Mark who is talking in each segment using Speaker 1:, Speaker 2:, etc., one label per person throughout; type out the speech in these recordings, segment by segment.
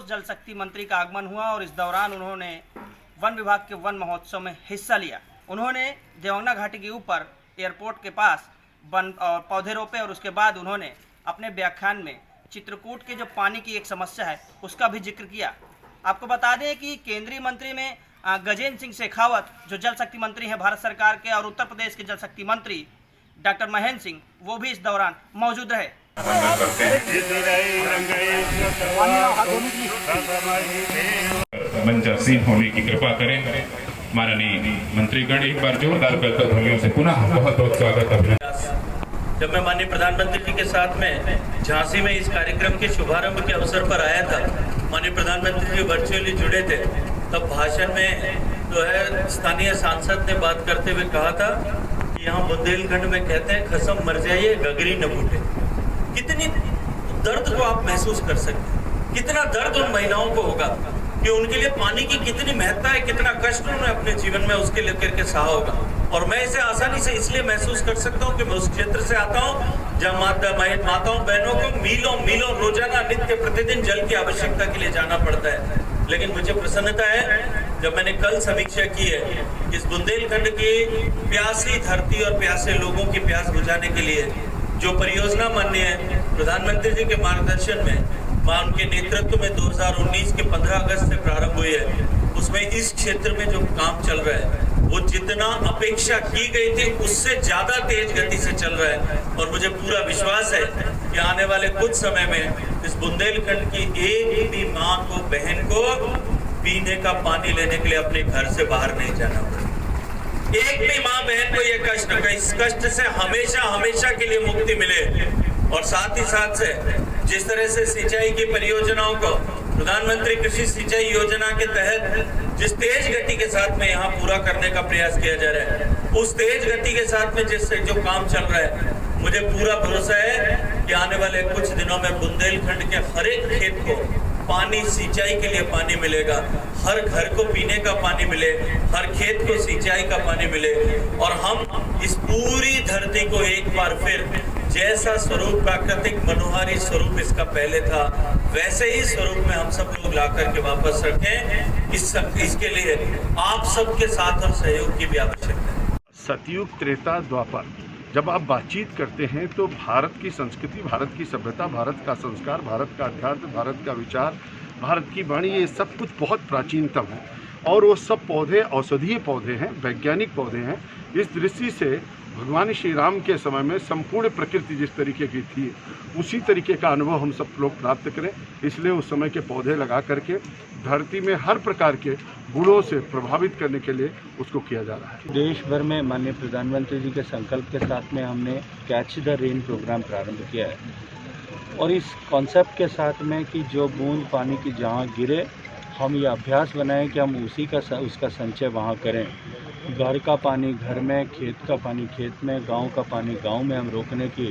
Speaker 1: कोष जल शक्ति मंत्री का आगमन हुआ और इस दौरान उन्होंने वन विभाग के वन महोत्सव में हिस्सा लिया। उन्होंने देवंगना घाटी के ऊपर एयरपोर्ट के पास वन और पौधे रोपे और उसके बाद उन्होंने अपने व्याख्यान में चित्रकूट के जो पानी की एक समस्या है उसका भी जिक्र किया। आपको बता दें कि केंद्रीय मंत्री में गजेंद्र सिंह शेखावत जो जल शक्ति मंत्री हैं भारत सरकार के और उत्तर प्रदेश के जल शक्ति मंत्री डॉक्टर महेंद्र सिंह वो भी इस दौरान मौजूद रहे।
Speaker 2: मंचासीन होने की कृपा करें। माननीय मंत्रीगण एक बार जोरदार ध्वनियों से पुनः बहुत बहुत स्वागत है।
Speaker 3: जब मैं माननीय प्रधानमंत्री जी के साथ में झांसी में इस कार्यक्रम के शुभारंभ के अवसर पर आया था, माननीय प्रधानमंत्री जी वर्चुअली जुड़े थे, तब भाषण में जो है स्थानीय सांसद ने बात करते हुए कहा था कि यहाँ बुंदेलखंड में कहते हैं खसम मर जाइए गगरी न फूटे। कितनी दर्द को आप महसूस कर सकते हैं, कितना दर्द उन महिलाओं को होगा कि उनके लिए पानी की कितनी महत्ता है, कितना कष्ट उन्होंने अपने जीवन में उसके लेकर के सहा होगा। और मैं इसे आसानी से इसलिए महसूस कर सकता हूँ कि मैं उस क्षेत्र से आता हूँ जहाँ माताओं बहनों को मीलों मीलों रोजाना नित्य प्रतिदिन जल की आवश्यकता के लिए जाना पड़ता है। लेकिन मुझे प्रसन्नता है जब मैंने कल समीक्षा की है इस बुंदेलखंड की प्यासी धरती और प्यासे लोगों की प्यास बुझाने के लिए जो परियोजना माननीय प्रधानमंत्री जी के मार्गदर्शन में उनके नेतृत्व में 2019 के 15 अगस्त से प्रारंभ हुई है, उसमें इस क्षेत्र में जो काम चल रहा है वो जितना अपेक्षा की गई थी उससे ज्यादा तेज गति से चल रहा है। और मुझे पूरा विश्वास है कि आने वाले कुछ समय में इस बुंदेलखंड की एक भी माँ को, बहन को पीने का पानी लेने के लिए अपने घर से बाहर नहीं जाना पड़े। एक भी माँ बहन को ये कष्ट, इस कष्ट से हमेशा हमेशा के लिए मुक्ति मिले। और साथ ही साथ से जिस तरह से सिंचाई की परियोजनाओं को प्रधानमंत्री कृषि सिंचाई योजना के तहत जिस तेज गति के साथ में यहाँ पूरा करने का प्रयास किया जा रहा है, उस तेज गति के साथ में जो काम चल रहा है, मुझे पूरा भरोसा है कि आने वाले कुछ दिनों में बुंदेलखंड के हर एक खेत को पानी, सिंचाई के लिए पानी मिलेगा, हर घर को पीने का पानी मिले, हर खेत को सिंचाई का पानी मिले और हम इस पूरी धरती को एक बार फिर जैसा स्वरूप, प्राकृतिक मनोहारी स्वरूप इसका पहले था, वैसे ही स्वरूप में हम सब लोग ला करके वापस रखें। इसके लिए आप सबके साथ और सहयोग की भी आवश्यकता है।
Speaker 4: सतयुग, त्रेता, द्वापर, जब आप बातचीत करते हैं तो भारत की संस्कृति, भारत की सभ्यता, भारत का संस्कार, भारत का अध्यात्म, भारत का विचार, भारत की वाणी, ये सब कुछ बहुत प्राचीनतम है और वो सब पौधे औषधीय पौधे हैं, वैज्ञानिक पौधे हैं। इस दृष्टि से भगवान श्री राम के समय में संपूर्ण प्रकृति जिस तरीके की थी उसी तरीके का अनुभव हम सब लोग प्राप्त करें, इसलिए उस समय के पौधे लगा करके धरती में हर प्रकार के गुणों से प्रभावित करने के लिए उसको किया जा रहा है।
Speaker 5: देश भर में माननीय प्रधानमंत्री जी के संकल्प के साथ में हमने कैच द रेन प्रोग्राम प्रारंभ किया है और इस कॉन्सेप्ट के साथ में कि जो बूंद पानी की जहाँ गिरे हम ये अभ्यास बनाएं कि हम उसका संचय वहाँ करें। घर का पानी घर में, खेत का पानी खेत में, गांव का पानी गांव में हम रोकने की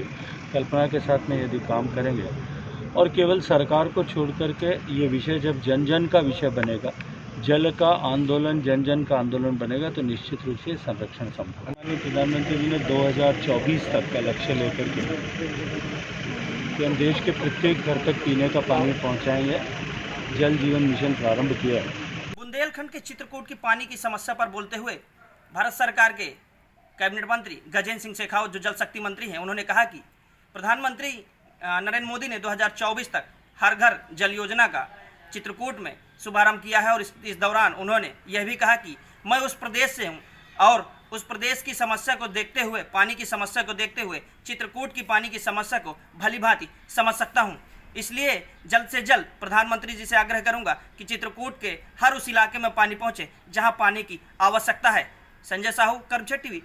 Speaker 5: कल्पना के साथ में यदि काम करेंगे और केवल सरकार को छोड़ करके ये विषय जब जन जन का विषय बनेगा, जल का आंदोलन जन जन का आंदोलन बनेगा तो निश्चित रूप से संरक्षण संभव है। माननीय प्रधानमंत्री जी ने 2024 तक का लक्ष्य लेकर के कि हम देश के प्रत्येक घर तक पीने का पानी पहुँचाएँगे, जल जीवन मिशन प्रारंभ किया है।
Speaker 1: बुंदेलखंड के चित्रकूट की पानी की समस्या पर बोलते हुए भारत सरकार के कैबिनेट मंत्री गजेंद्र सिंह शेखावत जो जल शक्ति मंत्री हैं, उन्होंने कहा कि प्रधानमंत्री नरेंद्र मोदी ने 2024 तक हर घर जल योजना का चित्रकूट में शुभारंभ किया है और इस दौरान उन्होंने यह भी कहा कि मैं उस प्रदेश से हूं और उस प्रदेश की समस्या को देखते हुए, पानी की समस्या को देखते हुए चित्रकूट की पानी की समस्या को भली भांति समझ सकता हूं। इसलिए जल्द से जल्द प्रधानमंत्री जी से आग्रह करूंगा कि चित्रकूट के हर उस इलाके में पानी पहुंचे जहां पानी की आवश्यकता है। संजय साहू, कर्मक्षेत्र टीवी।